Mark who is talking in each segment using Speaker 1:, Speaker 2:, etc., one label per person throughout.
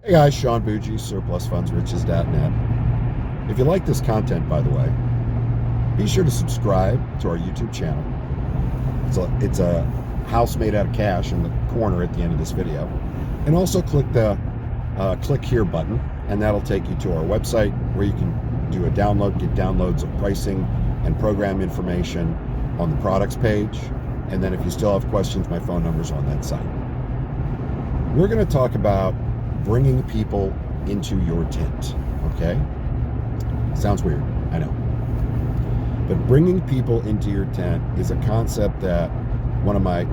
Speaker 1: Hey guys, Sean Bougie, surplusfundsriches.net. If you like this content, by the way, be sure to subscribe to our YouTube channel. It's a house made out of cash in the corner at the end of this video. And also click the click here button, and that'll take you to our website where you can do a download, get downloads of pricing and program information on the products page. And then if you still have questions, my phone number's on that site. We're going to talk about bringing people into your tent, okay? Sounds weird, I know. But bringing people into your tent is a concept that one of my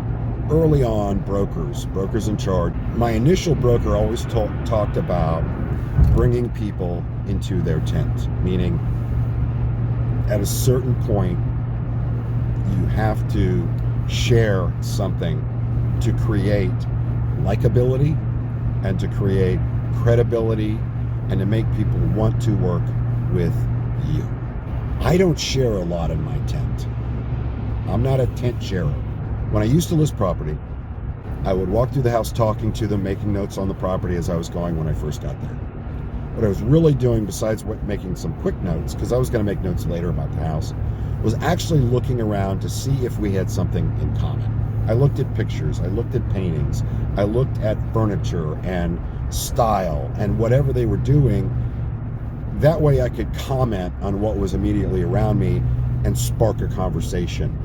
Speaker 1: early on brokers in charge, my initial broker always talked about bringing people into their tent, meaning at a certain point, you have to share something to create likability and to create credibility and to make people want to work with you. I don't share a lot in my tent. I'm not a tent sharer. When I used to list property, I would walk through the house talking to them, making notes on the property as I was going when I first got there. What I was really doing, besides making some quick notes, because I was going to make notes later about the house, was actually looking around to see if we had something in common. I looked at pictures, I looked at paintings, I looked at furniture and style and whatever they were doing. That way I could comment on what was immediately around me and spark a conversation.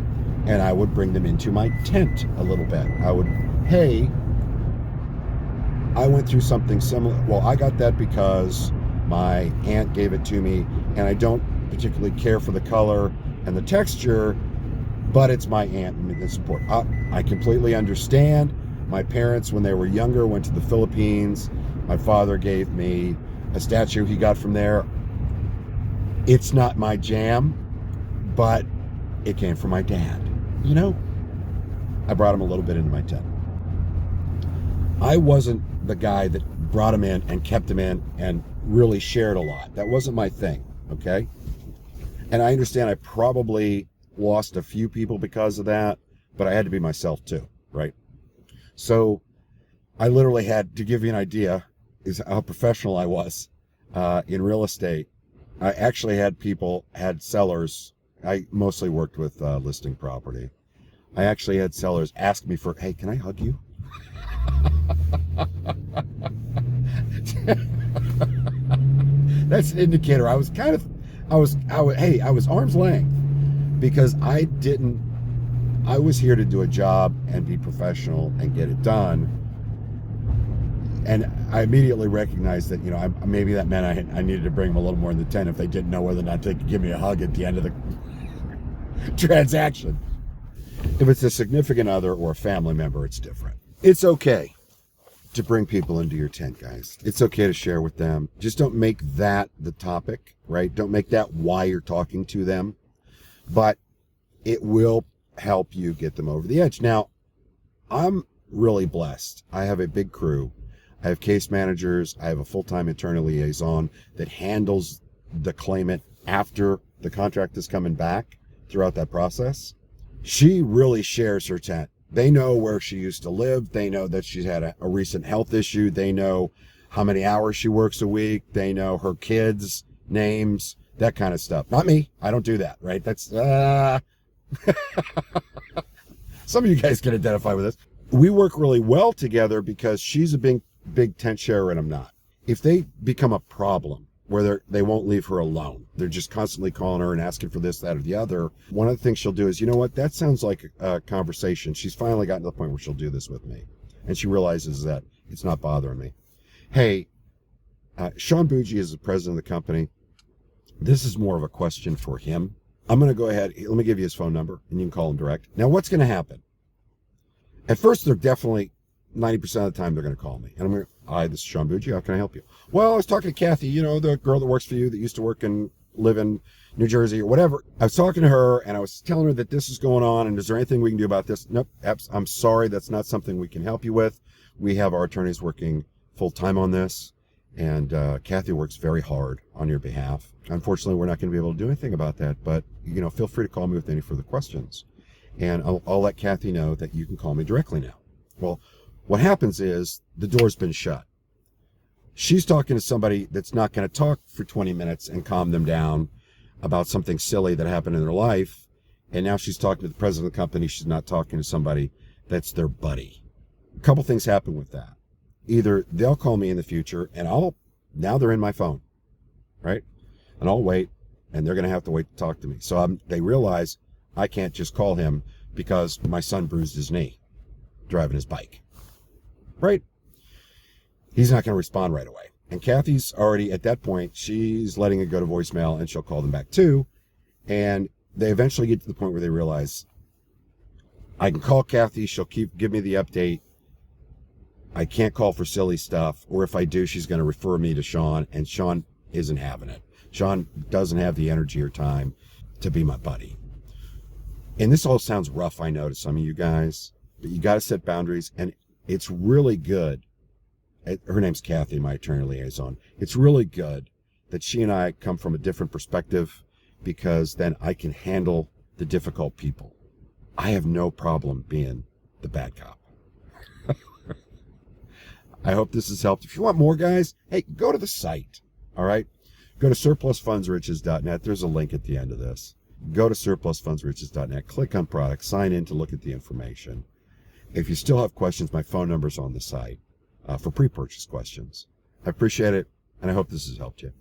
Speaker 1: And I would bring them into my tent a little bit. I would, hey, I went through something similar. Well, I got that because my aunt gave it to me, and I don't particularly care for the color and the texture, but it's my aunt and the support. I completely understand. My parents, when they were younger, went to the Philippines. My father gave me a statue he got from there. It's not my jam, but it came from my dad. You know, I brought him a little bit into my tent. I wasn't the guy that brought him in and kept him in and really shared a lot. That wasn't my thing, okay? And I understand I probably lost a few people because of that, but I had to be myself too, right? So I literally had, to give you an idea, is how professional I was in real estate. I actually had sellers. I mostly worked with listing property. I actually had sellers ask me for, hey, can I hug you? That's an indicator. I was arm's length, because I was here to do a job and be professional and get it done. And I immediately recognized that, maybe that meant I needed to bring them a little more in the tent if they didn't know whether or not they could give me a hug at the end of the transaction. If it's a significant other or a family member, it's different. It's okay to bring people into your tent, guys. It's okay to share with them. Just don't make that the topic, right? Don't make that why you're talking to them. But it will help you get them over the edge. Now, I'm really blessed. I have a big crew. I have case managers. I have a full-time attorney liaison that handles the claimant after the contract is coming back throughout that process. She really shares her tent. They know where she used to live. They know that she's had a recent health issue. They know how many hours she works a week. They know her kids' names, that kind of stuff. Not me. I don't do that, right? That's, some of you guys can identify with this. We work really well together because she's a big tent sharer and I'm not. If they become a problem where they won't leave her alone, they're just constantly calling her and asking for this, that, or the other, one of the things she'll do is, you know what, that sounds like a conversation. She's finally gotten to the point where she'll do this with me. And she realizes that it's not bothering me. Hey, Sean Bougie is the president of the company. This is more of a question for him. I'm going to go ahead. Let me give you his phone number and you can call him direct. Now, what's going to happen? At first, they're definitely 90% of the time they're going to call me. And I'm going to, hi, this is Sean Bougie. How can I help you? Well, I was talking to Kathy, the girl that works for you that used to live in New Jersey or whatever. I was talking to her and I was telling her that this is going on and is there anything we can do about this? Nope. I'm sorry. That's not something we can help you with. We have our attorneys working full time on this. And Kathy works very hard on your behalf. Unfortunately, we're not going to be able to do anything about that. But, feel free to call me with any further questions. And I'll let Kathy know that you can call me directly now. Well, what happens is the door's been shut. She's talking to somebody that's not going to talk for 20 minutes and calm them down about something silly that happened in their life. And now she's talking to the president of the company. She's not talking to somebody that's their buddy. A couple things happen with that. Either they'll call me in the future and now they're in my phone, right? And I'll wait, and they're going to have to wait to talk to me. So they realize I can't just call him because my son bruised his knee driving his bike, right? He's not going to respond right away. And Kathy's already at that point, she's letting it go to voicemail, and she'll call them back too. And they eventually get to the point where they realize I can call Kathy. She'll give me the update. I can't call for silly stuff. Or if I do, she's going to refer me to Sean, and Sean isn't having it. Sean doesn't have the energy or time to be my buddy. And this all sounds rough, I know, to some of you guys, but you got to set boundaries. And it's really good. Her name's Kathy, my attorney liaison. It's really good that she and I come from a different perspective, because then I can handle the difficult people. I have no problem being the bad cop. I hope this has helped. If you want more, guys, hey, go to the site, all right? Go to surplusfundsriches.net. There's a link at the end of this. Go to surplusfundsriches.net, click on products, sign in to look at the information. If you still have questions, my phone number's on the site for pre-purchase questions. I appreciate it, and I hope this has helped you.